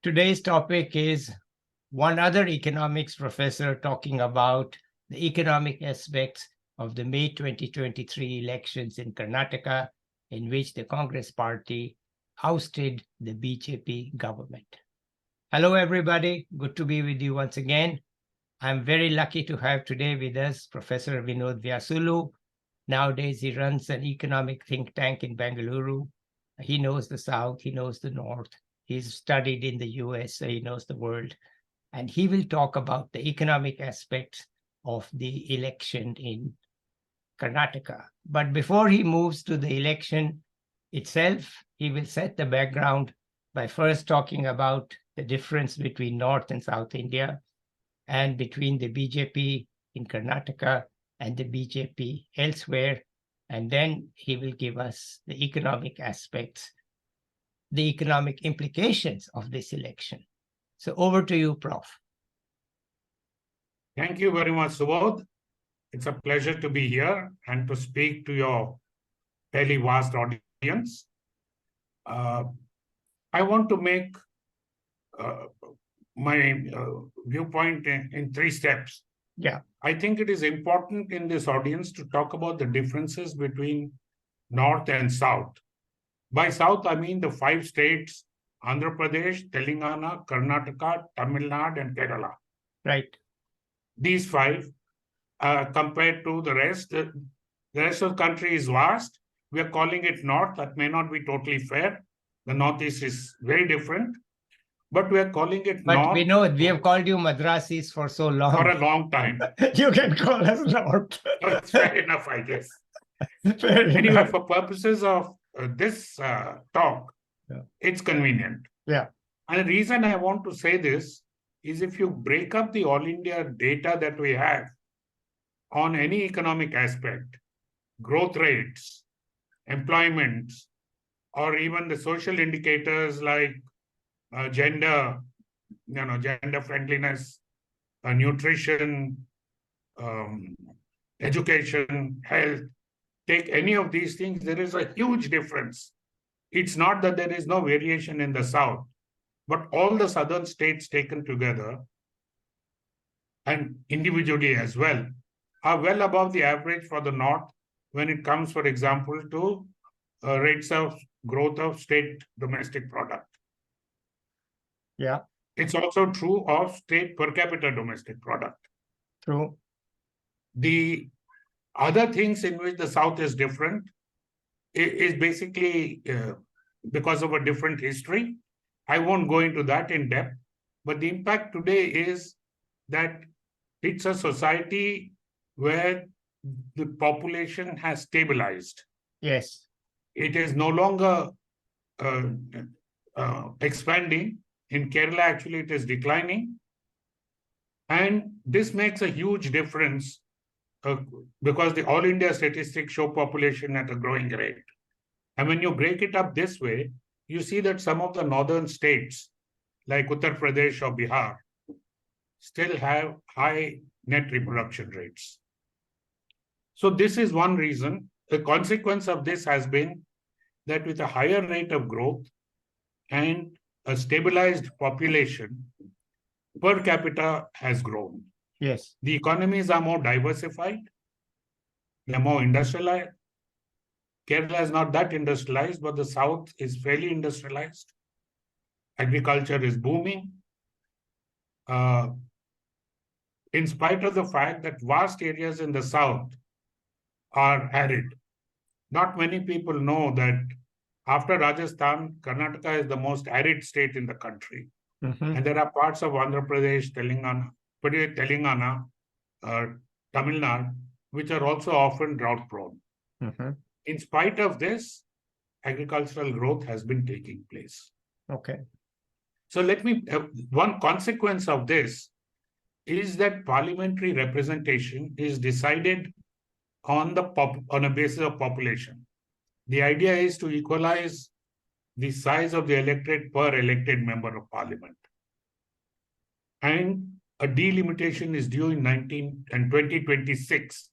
Today's topic is one other economics professor talking about the economic aspects of the May 2023 elections in Karnataka, in which the Congress party ousted the BJP government. Hello, everybody. Good to be with you once again. I'm very lucky to have today with us Professor Vinod Vyasulu. Nowadays, he runs an economic think tank in Bengaluru. He knows the South, he knows the North. He's studied in the US, so he knows the world. And he will talk about the economic aspects of the election in Karnataka. But before he moves to the election itself, he will set the background by first talking about the difference between North and South India and between the BJP in Karnataka and the BJP elsewhere. And then he will give us the economic aspects, the economic implications of this election. So over to you, Prof. Thank you very much, Subodh. It's a pleasure to be here and to speak to your fairly vast audience. I want to make my viewpoint in 3 steps. Yeah. I think it is important in this audience to talk about the differences between North and South. By South, I mean the 5 states, Andhra Pradesh, Telangana, Karnataka, Tamil Nadu, and Kerala. Right. These 5, compared to the rest of the country is vast. We are calling it North. That may not be totally fair. The Northeast is very different. But we are calling it But North. we know we have called you Madrasis for so long. For a long time. You can call us North. It's fair enough, I guess. Fair anyway, enough. for purposes of this talk, it's convenient. Yeah. And the reason I want to say this is if you break up the all India data that we have on any economic aspect, growth rates, employment, or even the social indicators like gender, gender friendliness, nutrition, education, health, take any of these things, there is a huge difference. It's not that there is no variation in the South, but all the southern states taken together and individually as well are well above the average for the North when it comes, for example, to rates of growth of state domestic product. Yeah. It's also true of state per capita domestic product. True. The other things in which the South is different is basically because of a different history. I won't go into that in depth, but the impact today is that it's a society where the population has stabilized. Yes. It is no longer expanding. In Kerala, actually, it is declining. And this makes a huge difference because the all India statistics show population at a growing rate. And when you break it up this way, you see that some of the northern states, like Uttar Pradesh or Bihar, still have high net reproduction rates. So this is one reason. The consequence of this has been that with a higher rate of growth and a stabilized population, per capita has grown. Yes. The economies are more diversified. They're more industrialized. Kerala is not that industrialized, but the South is fairly industrialized. Agriculture is booming. In spite of the fact that vast areas in the South are arid. Not many people know that after Rajasthan, Karnataka is the most arid state in the country. Mm-hmm. And there are parts of Andhra Pradesh, Telangana, Tamil Nadu, which are also often drought prone. Mm-hmm. In spite of this, agricultural growth has been taking place. Okay. So one consequence of this is that parliamentary representation is decided on a basis of population. The idea is to equalize the size of the electorate per elected member of parliament. And a delimitation is due in 2026.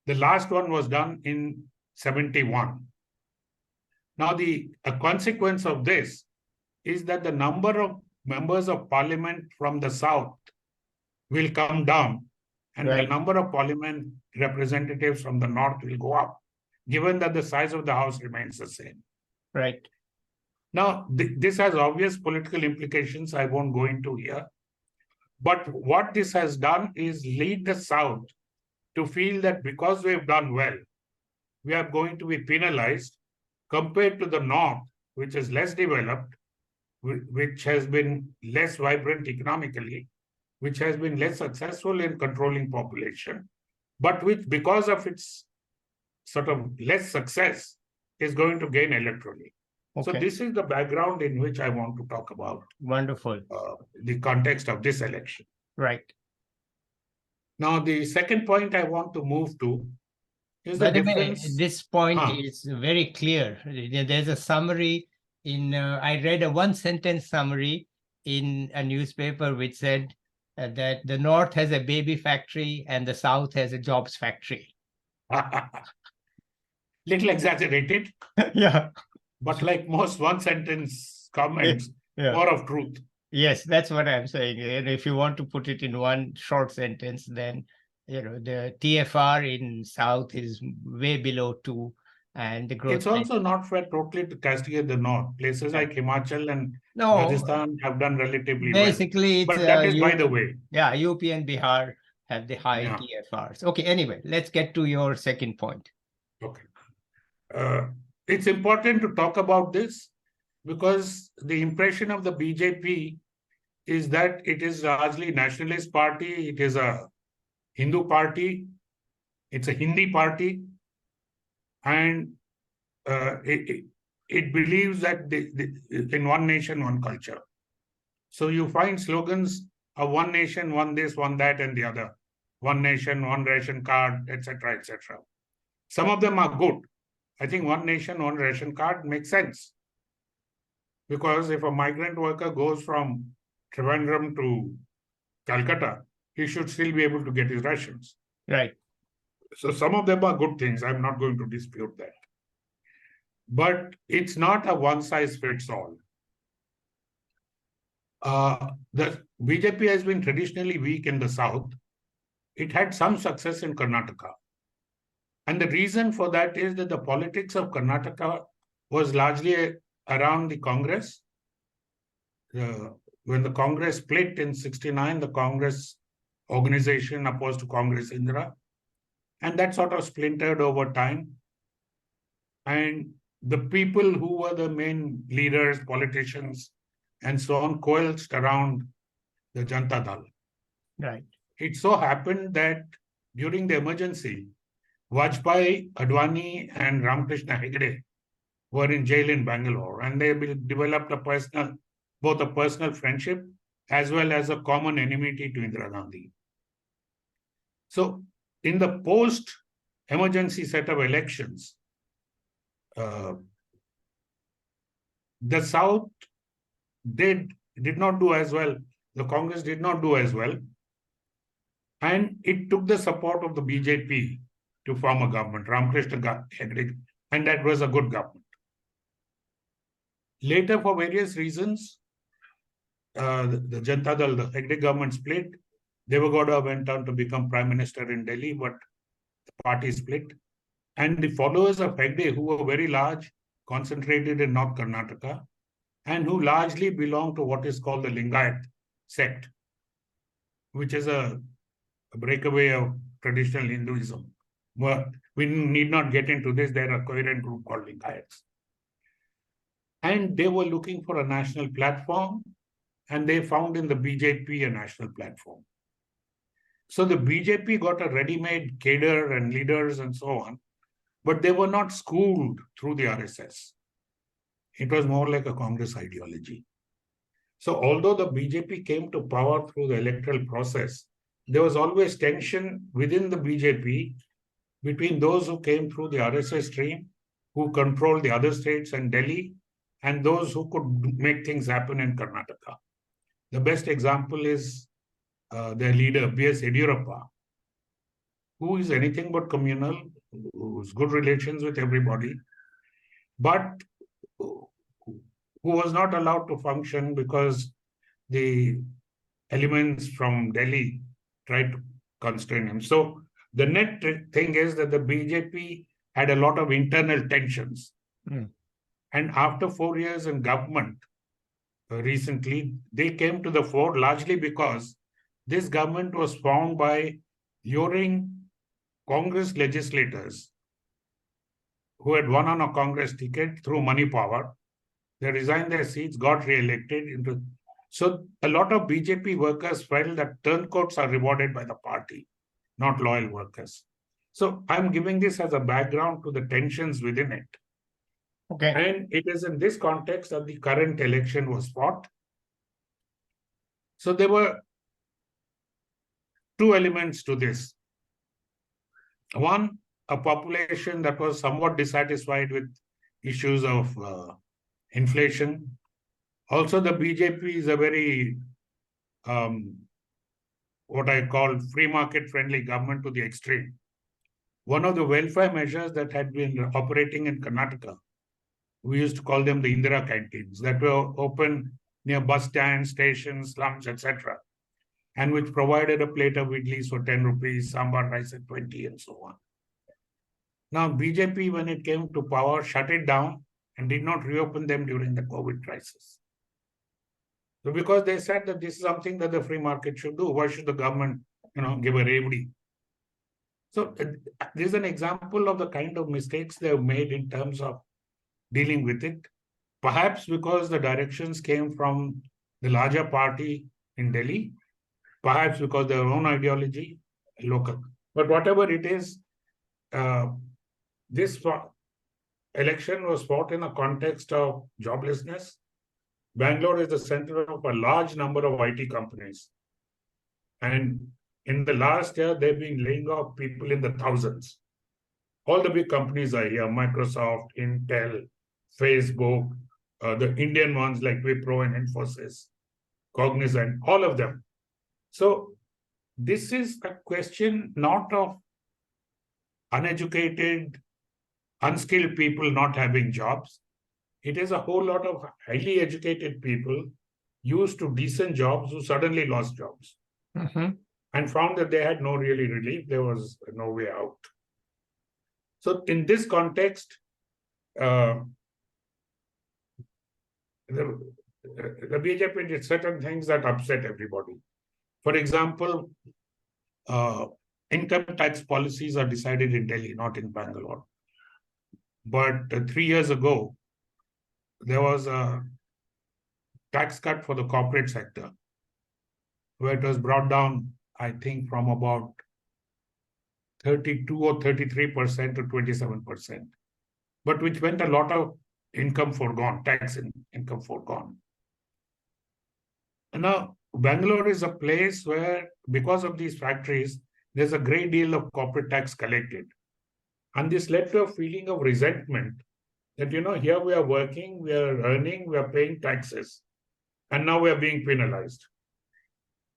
The last one was done in 71. Now, a consequence of this is that the number of members of parliament from the south will come down, and the number of parliament representatives from the north will go up, given that the size of the house remains the same. Right. Now, this has obvious political implications I won't go into here. But what this has done is lead the South to feel that because we've done well, we are going to be penalized compared to the North, which is less developed, which has been less vibrant economically, which has been less successful in controlling population, but which, because of its sort of less success, is going to gain electorally. So this is the background in which I want to talk about. Wonderful. The context of this election. Right. Now, the second point I want to move to is By the the way, difference. this point is very clear. There's a summary in, I read a one-sentence summary in a newspaper which said that the North has a baby factory and the South has a jobs factory. Little exaggerated. Yeah. But like most one-sentence comments, more of truth. Yes, that's what I'm saying. And if you want to put it in one short sentence, then the TFR in South is way below 2, and the growth. It's also not fair totally to castigate the North. Places like Himachal and Rajasthan have done relatively basically, well. But that is by the way. Yeah, UP and Bihar have the high TFRs. Okay, anyway, let's get to your second point. Okay. It's important to talk about this because the impression of the BJP is that it is largely nationalist party, it is a Hindu party, it's a Hindi party, and it believes that in one nation, one culture. So you find slogans of one nation, one this, one that, and the other. One nation, one ration card, etc., etc. Some of them are good. I think one nation, one ration card makes sense. Because if a migrant worker goes from Trivandrum to Calcutta, he should still be able to get his rations. Right. So some of them are good things. I'm not going to dispute that. But it's not a one-size-fits-all. The BJP has been traditionally weak in the South. It had some success in Karnataka. And the reason for that is that the politics of Karnataka was largely around the Congress. When the Congress split in 1969, the Congress organization opposed to Congress Indira, and that sort of splintered over time. And the people who were the main leaders, politicians, and so on, coalesced around the Janata Dal. Right. It so happened that during the emergency, Vajpayee, Advani, and Ramakrishna Hegde were in jail in Bangalore, and they developed both a personal friendship as well as a common enmity to Indira Gandhi. So, in the post-emergency set of elections, the South did not do as well. The Congress did not do as well. And it took the support of the BJP to form a government, Ramakrishna Hegde, and that was a good government. Later, for various reasons, the Janata Dal, the Hegde government split. Devagowda went on to become prime minister in Delhi, but the party split. And the followers of Hegde, who were very large, concentrated in North Karnataka, and who largely belong to what is called the Lingayat sect, which is a breakaway of traditional Hinduism. Well, we need not get into this. They're a coherent group called Lingayats. And they were looking for a national platform, and they found in the BJP a national platform. So the BJP got a ready-made cadre and leaders and so on, but they were not schooled through the RSS. It was more like a Congress ideology. So although the BJP came to power through the electoral process, there was always tension within the BJP between those who came through the RSS stream, who controlled the other states and Delhi, and those who could make things happen in Karnataka. The best example is their leader, B.S. Yediyurappa, who is anything but communal, who's good relations with everybody, but who was not allowed to function because the elements from Delhi tried to constrain him. So the net thing is that the BJP had a lot of internal tensions. Mm. And after 4 years in government, recently, they came to the fore largely because this government was formed by luring Congress legislators who had won on a Congress ticket through money power. They resigned their seats, got re-elected into. So a lot of BJP workers felt that turncoats are rewarded by the party, not loyal workers. So I'm giving this as a background to the tensions within it. Okay. And it is in this context that the current election was fought. So there were two elements to this. One, a population that was somewhat dissatisfied with issues of inflation. Also, the BJP is a very, what I call free market friendly government to the extreme. One of the welfare measures that had been operating in Karnataka, we used to call them the Indira canteens, that were open near bus stands, stations, slums, etc., and which provided a plate of idlis for 10 rupees, sambar rice at 20, and so on. Now, BJP, when it came to power, shut it down and did not reopen them during the COVID crisis. So because they said that this is something that the free market should do, why should the government, give a remedy? So this is an example of the kind of mistakes they have made in terms of dealing with it. Perhaps because the directions came from the larger party in Delhi, perhaps because their own ideology, local. But whatever it is, this election was fought in a context of joblessness. Bangalore is the center of a large number of IT companies. And in the last year, they've been laying off people in the thousands. All the big companies are here, Microsoft, Intel, Facebook, the Indian ones like Wipro and Infosys, Cognizant, all of them. So this is a question not of uneducated, unskilled people not having jobs. It is a whole lot of highly educated people used to decent jobs who suddenly lost jobs and found that they had no really relief. There was no way out. So in this context, the BJP did certain things that upset everybody. For example, income tax policies are decided in Delhi, not in Bangalore. But 3 years ago, there was a tax cut for the corporate sector, where it was brought down, I think, from about 32 or 33% to 27%, but which meant a lot of income foregone, tax income foregone. And now, Bangalore is a place where, because of these factories, there's a great deal of corporate tax collected. And this led to a feeling of resentment that, here we are working, we are earning, we are paying taxes, and now we are being penalized.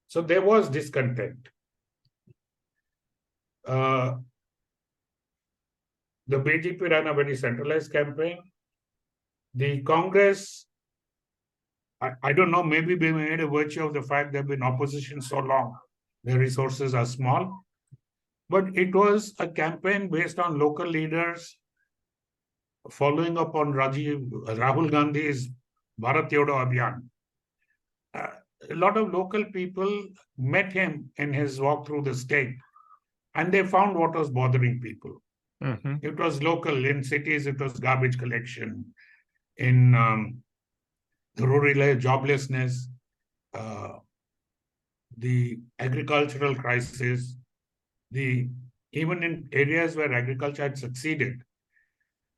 So there was discontent. The BJP ran a very centralized campaign. The Congress, I don't know, maybe they made a virtue of the fact they've been opposition so long, their resources are small. But it was a campaign based on local leaders, following up on Rahul Gandhi's Bharat Jodo Abhiyan. A lot of local people met him in his walk through the state, and they found what was bothering people. It was local. In cities, it was garbage collection. In the rural area, joblessness, the agricultural crisis, even in areas where agriculture had succeeded,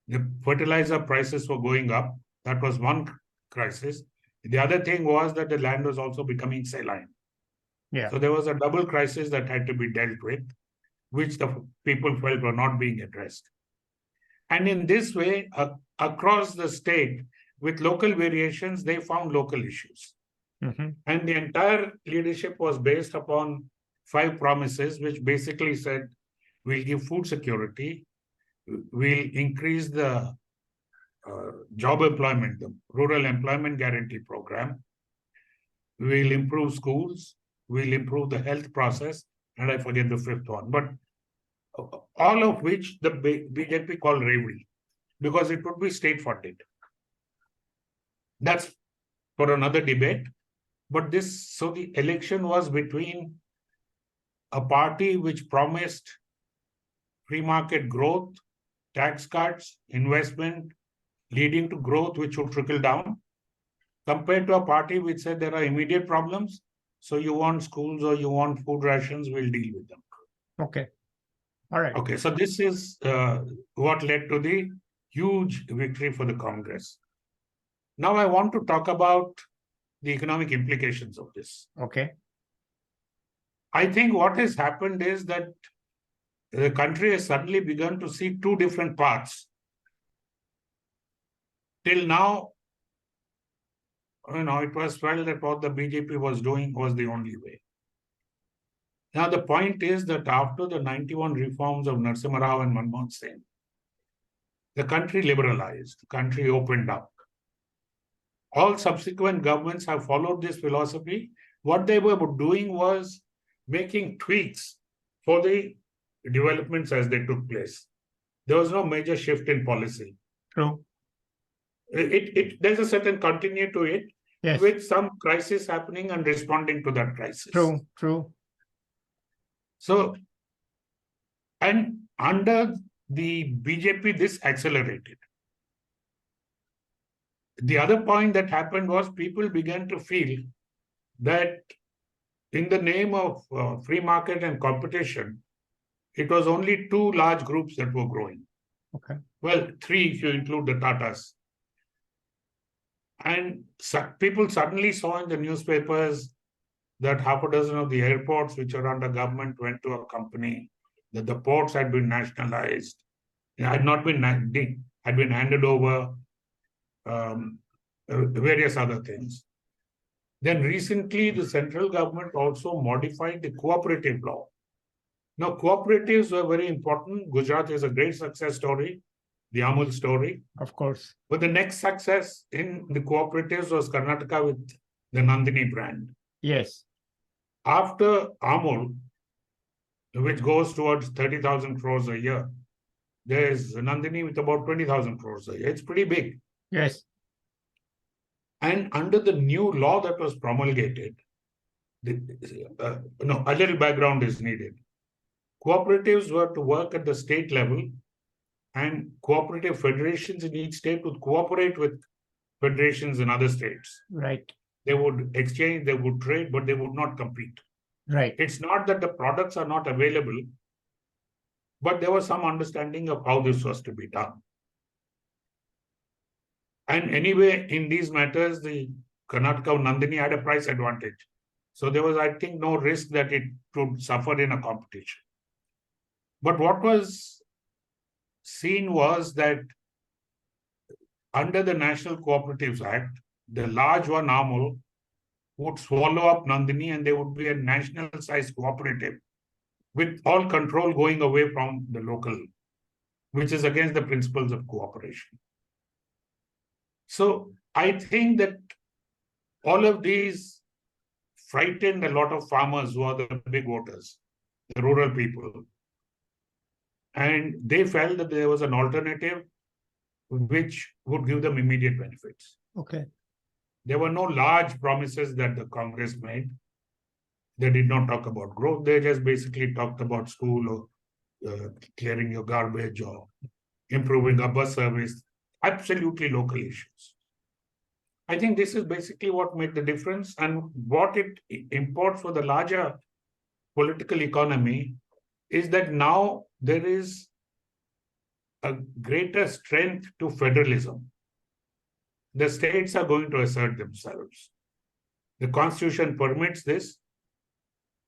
the fertilizer prices were going up. That was one crisis. The other thing was that the land was also becoming saline. Yeah. So there was a double crisis that had to be dealt with, which the people felt were not being addressed. And in this way, across the state, with local variations, they found local issues. And the entire leadership was based upon 5 promises, which basically said, we'll give food security, we'll increase the job employment, the rural employment guarantee program. We'll improve schools, we'll improve the health process, and I forget the fifth one. But all of which the BJP call revenue, because it would be state funded. That's for another debate. But so the election was between a party which promised free market growth, tax cuts, investment, leading to growth which would trickle down, compared to a party which said there are immediate problems. So you want schools or you want food rations, we'll deal with them. Okay. All right. Okay, so this is what led to the huge victory for the Congress. Now I want to talk about the economic implications of this. Okay. I think what has happened is that the country has suddenly begun to see two different paths. Till now, it was felt that what the BJP was doing was the only way. Now, the point is that after the 91 reforms of Narasimha Rao and Manmohan Singh, the country liberalized, the country opened up. All subsequent governments have followed this philosophy. What they were doing was making tweaks for the developments as they took place. There was no major shift in policy. True. There's a certain continuity to it, yes, with some crisis happening and responding to that crisis. True. So, and under the BJP, this accelerated. The other point that happened was people began to feel that in the name of free market and competition, it was only two large groups that were growing. Okay. Well, three if you include the Tatas. And people suddenly saw in the newspapers that half a dozen of the airports which are under government went to a company, that the ports had been nationalized, had been handed over, various other things. Then recently, the central government also modified the cooperative law. Now, cooperatives were very important. Gujarat is a great success story, the Amul story. Of course. But the next success in the cooperatives was Karnataka with the Nandini brand. Yes. After Amul, which goes towards 30,000 crores a year, there's Nandini with about 20,000 crores a year. It's pretty big. Yes. And under the new law that was promulgated, a little background is needed. Cooperatives were to work at the state level, and cooperative federations in each state would cooperate with federations in other states. Right. They would exchange, they would trade, but they would not compete. Right. It's not that the products are not available, but there was some understanding of how this was to be done. And anyway, in these matters, the Karnataka Nandini had a price advantage. So there was, I think, no risk that it would suffer in a competition. But what was seen was that under the National Cooperatives Act, the large one, Amul, would swallow up Nandini and there would be a national-sized cooperative with all control going away from the local, which is against the principles of cooperation. So I think that all of these frightened a lot of farmers who are the big voters, the rural people. And they felt that there was an alternative which would give them immediate benefits. Okay. There were no large promises that the Congress made. They did not talk about growth. They just basically talked about school or clearing your garbage or improving a bus service. Absolutely local issues. I think this is basically what made the difference, and what it imports for the larger political economy is that now there is a greater strength to federalism. The states are going to assert themselves. The constitution permits this.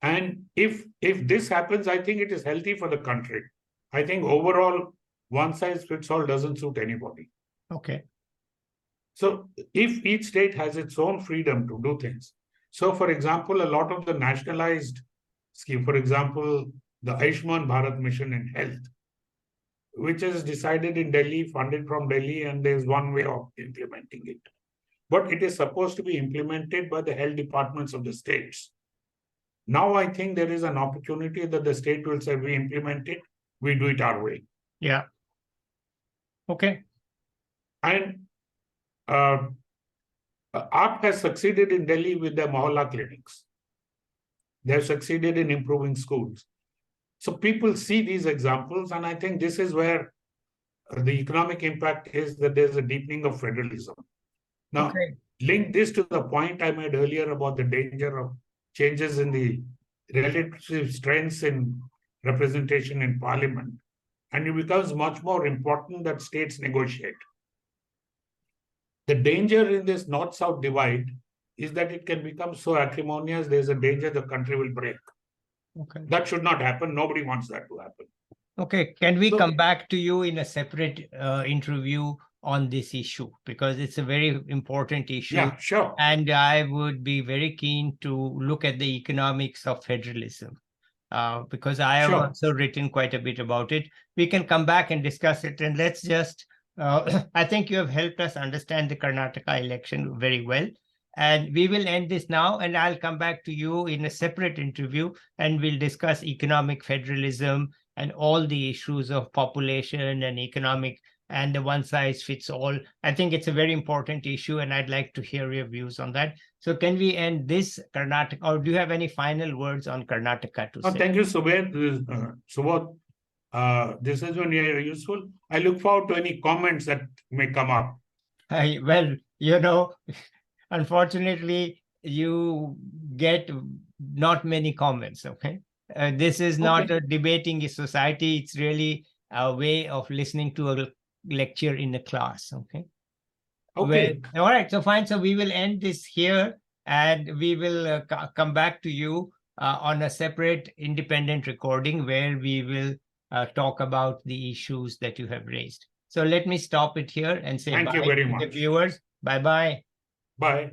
And if this happens, I think it is healthy for the country. I think overall, one size fits all doesn't suit anybody. Okay. So if each state has its own freedom to do things. So for example, a lot of the nationalized scheme, for example, the Ayushman Bharat mission in health, which is decided in Delhi, funded from Delhi, and there's one way of implementing it. But it is supposed to be implemented by the health departments of the states. Now I think there is an opportunity that the state will say, we implement it, we do it our way. Yeah. Okay. And AAP has succeeded in Delhi with their Mohalla clinics. They have succeeded in improving schools. So people see these examples, and I think this is where the economic impact is that there's a deepening of federalism. Now, Okay. link this to the point I made earlier about the danger of changes in the relative strengths in representation in parliament, and it becomes much more important that states negotiate. The danger in this north-south divide is that it can become so acrimonious, there's a danger the country will break. Okay. That should not happen. Nobody wants that to happen. Okay. Can we So- come back to you in a separate interview on this issue? Because it's a very important issue. Yeah, sure. And I would be very keen to look at the economics of federalism, because I have Sure. also written quite a bit about it. We can come back and discuss it. And let's just, I think you have helped us understand the Karnataka election very well. And we will end this now, and I'll come back to you in a separate interview, and we'll discuss economic federalism and all the issues of population and economic and the one size fits all. I think it's a very important issue, and I'd like to hear your views on that. So can we end this Karnataka, or do you have any final words on Karnataka to say? Thank you, Subodh. Subodh, this has been very useful. I look forward to any comments that may come up. Well, unfortunately, you get not many comments, okay? This is not Okay. a debating society. It's really a way of listening to a lecture in a class, okay? Okay. Well, all right, so fine. So we will end this here, and we will come back to you on a separate independent recording where we will talk about the issues that you have raised. So let me stop it here and say Thank bye you very to the much. viewers. Bye-bye. Bye.